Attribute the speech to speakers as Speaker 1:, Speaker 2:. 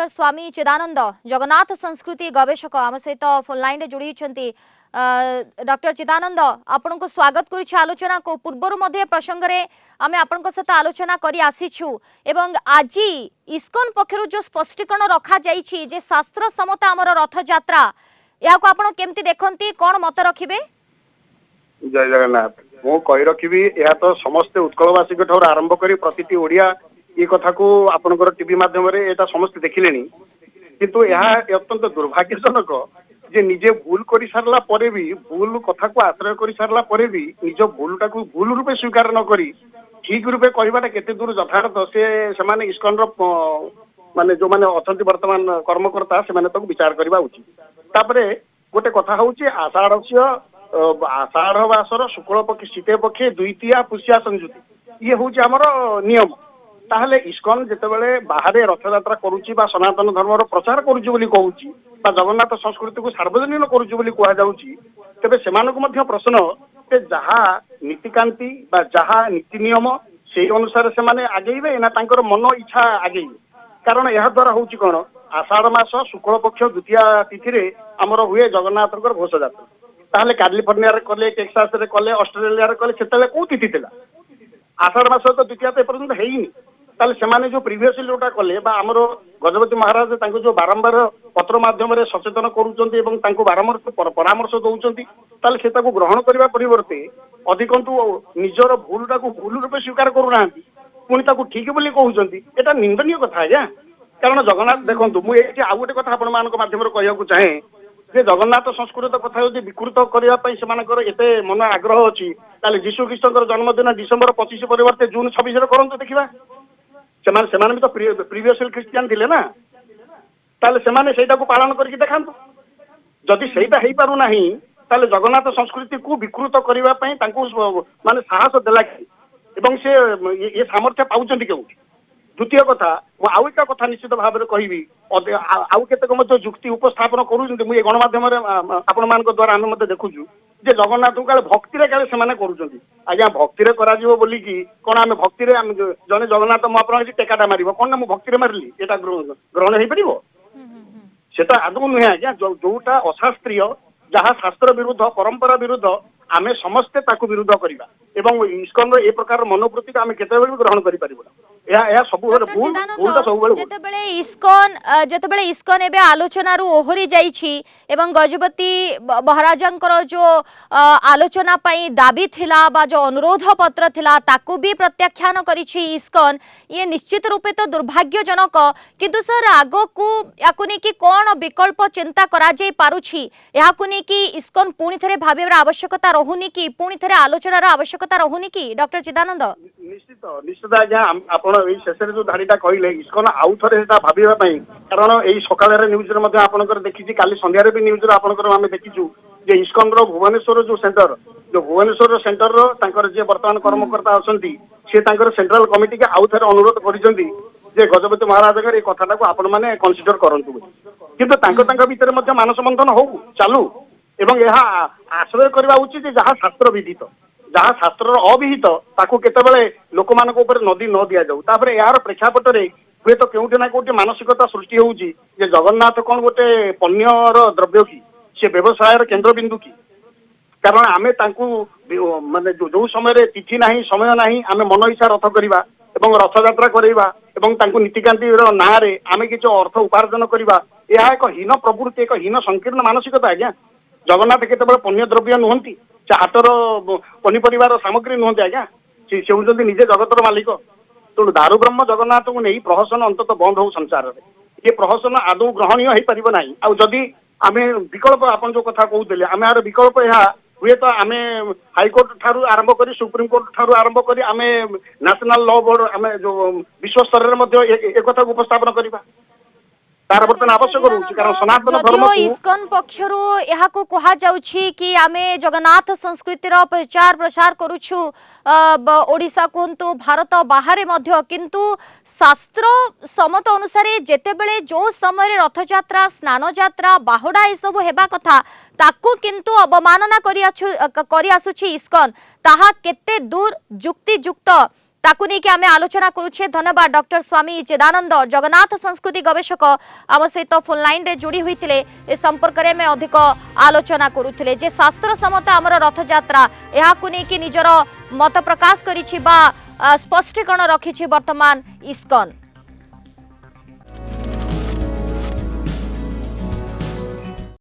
Speaker 1: Doctor Swami Chidanand Jagannath संस्कृति गवेषक आम सहित फोन लाइन जोड़ी डॉक्टर चिदानंद आपण को स्वागत करुच्छ आलोचना को पूर्वर मध्य प्रसंग रे आमे आपण सहित आलोचना करी आसीछु एवं आज इस्कॉन पक्षरु जो स्पष्टीकरण रखा जाइछि जे शास्त्र सम्मत हमर रथ यात्रा या को आपण केमती देखंती कोन मत रखिबे।
Speaker 2: जय जगन्नाथ मु कहि रखिबी या तो समस्त उत्कलवासी के ठौर आरंभ करी प्रतिटी ओडिया ये कथा को आपनकर टीवी माध्यम रे एटा समस्त देखिलेनी किंतु यह अत्यंत दुर्भाग्यजनक जे निजे भूल करि सारला परे भी भूल कथा को आश्रय करि सारला परे भी निज भूलटा को भूल रूपे स्वीकार न करी ठीक रूपे कहबाटा केते दूर यथार्थ से माने इस्कॉन रो माने जो माने अछंती वर्तमान कर्मकर्ता से माने तो विचार करबा उचित। तापरे गोटे कथा होउची आषाढ़स्य आषाढ़ मासर शुक्ल पक्ष शीते पक्षे द्वितीया पुष्या संयुति ये हूँ आमर नियम ताहले इस्कॉन जितेबाला बाहर रथयात्रा करुच्ची सनातन धर्मर प्रचार करुच्ची बोली कहूची जगन्नाथ संस्कृति को सार्वजनिक करुच्ची बोली कह जाउची तेबे सेमानकु मध्य प्रश्न जे जहा नीतिकांति बा जहा नीति नियम से अनुसार से माने आगेइबे ना तांकर मन इच्छा आगेइबे कारण यह द्वारा होउची कोन आषाढ़ मास शुक्ल पक्ष द्वितीया तिथि रे हमर हुए जगन्नाथकर घोष यात्रा ताहले कैलिफोर्निया रे कले टेक्सास रे कले ऑस्ट्रेलिया रे कले सेतले को तिथि थिला आषाढ़ मास तो द्वितीया तो पर्यंत हेइनी ताले सेमाने जो प्रीवियसली जोटा कले बा हमर गजपति महाराज तांको जो बारंबार पत्र माध्यम रे सचेतन करूचंती एवं तांको बारंबार परामर्श दउचंती ताले सेता को ग्रहण करिवा परिवर्ते अधिकंतु निजर भूलटा को भूल रूपे स्वीकार करूनांती पुणी ताको ठीक बोली कहउचंती एटा निंदनीय कथा आज्ञा कारण जगन्नाथ देखंतु मु एठी आ गोटे कथा आपण मानक माध्यम रे कहयाकू चाहे जे जगन्नाथ संस्कृत कथा यदि विकृत करबा पई सेमानकर एते मन आग्रह अछि ताले यीशु ख्रीष्टकर जन्मदिन डिसेंबर 25 परिवर्ते जून 26 रे करंतु देखिबा सेमाने भी तो प्रीवियस क्रिश्चियन थिले ना ताले सेमाने सेटा को पालन करके देखांतु जदि सेटा हेई पारु नाही ताले जगन्नाथ संस्कृति को विकृत करबा पई तांको माने साहस देला कि एवं से ये सामर्थ्य पाउचंती केउ। द्वितीय कथा मु आउ एक कथा निश्चित भाव में कहबी आउ केतक मते जुक्ति उपस्थापन करूचंती मु ए गणमाध्यम रे आपण मानक द्वारा हम मते देखुछु जे जगन्नाथ काले भक्ति रे काले सेमाने करूचंती आज्ञा भक्ति रे करा जीवो बोली कि कोन आमे भक्ति रे जने जगन्नाथ मु आपण टेकाटा मारिबो कोन ना मु भक्ति रे मारली एटा ग्रहण हेई परिबो सेटा आदौ नुहे आज्ञा जोटा अशास्त्रीय जहाँ शास्त्र विरुद्ध परंपरा विरुद्ध आमे समस्ते ताकू विरुद्ध करिबा एवं इस्कॉन ए प्रकार मनोवृत्ति आमे केते बेले ग्रहण करि परिबो
Speaker 1: जेतेबेले इस्कॉन एबे आलोचना रु ओहरी जाइछि एवं गजपति महाराजंकर जो आलोचना पई दाबी थिला बा जो अनुरोध पत्र थिला ताकू भी प्रत्याख्यान करिछि इस्कॉन ये निश्चित रूपे तो दुर्भाग्यजनक किंतु सर आगो को याकु ने कि कोन विकल्प चिंता करा जाई पारुछि याकु ने कि इस्कॉन पुणी थरे भाबेर आवश्यकता रहुनी कि पुणी थरे आलोचनार आवश्यकता रहुनी कि डॉक्टर चिदानंद
Speaker 2: निश्चित निश्चित आज्ञा आपण एई शेषरे जो धाड़ीटा कहले इस्कॉन आउ थरे सेटा भाबिबा पई कारण एई सकाळे न्यूज रे मध्ये आपनकर देखिछि काली संध्या रे भी न्यूज रे आपनकर आमे देखिछु जे इस्कॉन रो भुवनेश्वर जो भुवनेश्वर सेंटर रो तांकर जे वर्तमान कर्मकर्ता असंती से तांकर सेंट्रल कमिटी के आउ थरे अनुरोध करिसंती जे गजपति महाराज के कथाटा को आपण माने कंसीडर करंतु किंतु तांको भीतर मध्ये मानस बंधन हो चालू एवं यह आश्रय करबा उचित जहाँ शास्त्र विदित जहाँ शास्त्र अविहित ताकू केतेबेले लोक मानक ऊपर नदी न दिया जाऊ तापरे यार प्रेक्षापट रे हुए तो केउटे ना कोटे मानसिकता सृष्टि होउची जे जगन्नाथ कोन गोटे पन्यर द्रव्य की से व्यवसाय केंद्र बिंदु की कारण आमे तांकू माने जो समय रे तिथि नाही समय नाही आमे मन इच्छा रथ करिबा एवं रथ यात्रा करैबा एवं तांकू नीतिकांति रो ना रे आमे किछ अर्थ उपार्जन करिबा यह एक हीन प्रवृत्ति एक हीन संकीर्ण मानसिकता आज्ञा जगन्नाथ केतेबेले पन्य द्रव्य नुहंती हाटर पनीपरिवार सामग्री नुहंती आज्ञा से होउचंती निजे जगतर मालिक तेणु दारु ब्रह्म जगन्नाथ को नहीं प्रहसन अंतत बंद हो संसार रे ये प्रहसन आदौ ग्रहणीय हो परिबो नाही आ जदि आमे विकल्प आपन जो कथा कहउतले आमे आर विकल्प यहा हुए तो आमे हाईकोर्ट ठारू आरंभ करी सुप्रीम कोर्ट ठारू आरंभ करी आमे नेशनल लॉ बोर्ड आमे जो विश्व स्तर रे मध्ये एक कथा को उपस्थापन करिबा तार बर्तन आवश्यक रहउछि कारण सनातन धर्म को
Speaker 1: इस्कॉन पक्षरु यहा को कहा जाउछि कि आमे जगन्नाथ संस्कृति रो प्रचार प्रसार करूछु ओडिसा कोंतु भारत बाहर मध्ये किंतु शास्त्र सम्मत अनुसार जेतेबेले जो समय रे रथ यात्रा स्नान यात्रा बाहुडा ए सब हेबा कथा ताकू किंतु अवमानना करि आसुछि इस्कॉन ताहा केते दूर जुक्ति युक्त ताकू नहीं कि आमे आलोचना करुछे। धन्यवाद डॉक्टर स्वामी चिदानंद जगन्नाथ संस्कृति गवेषक आम सहित फोन लाइन रे जोड़ी होते ए संपर्क में अधिक आलोचना करुले जे शास्त्र सम्मत आमर रथ यात्रा यहाँ नहीं कि निजर मत प्रकाश करिछि बा स्पष्टीकरण रखिछि वर्तमान इस्कन।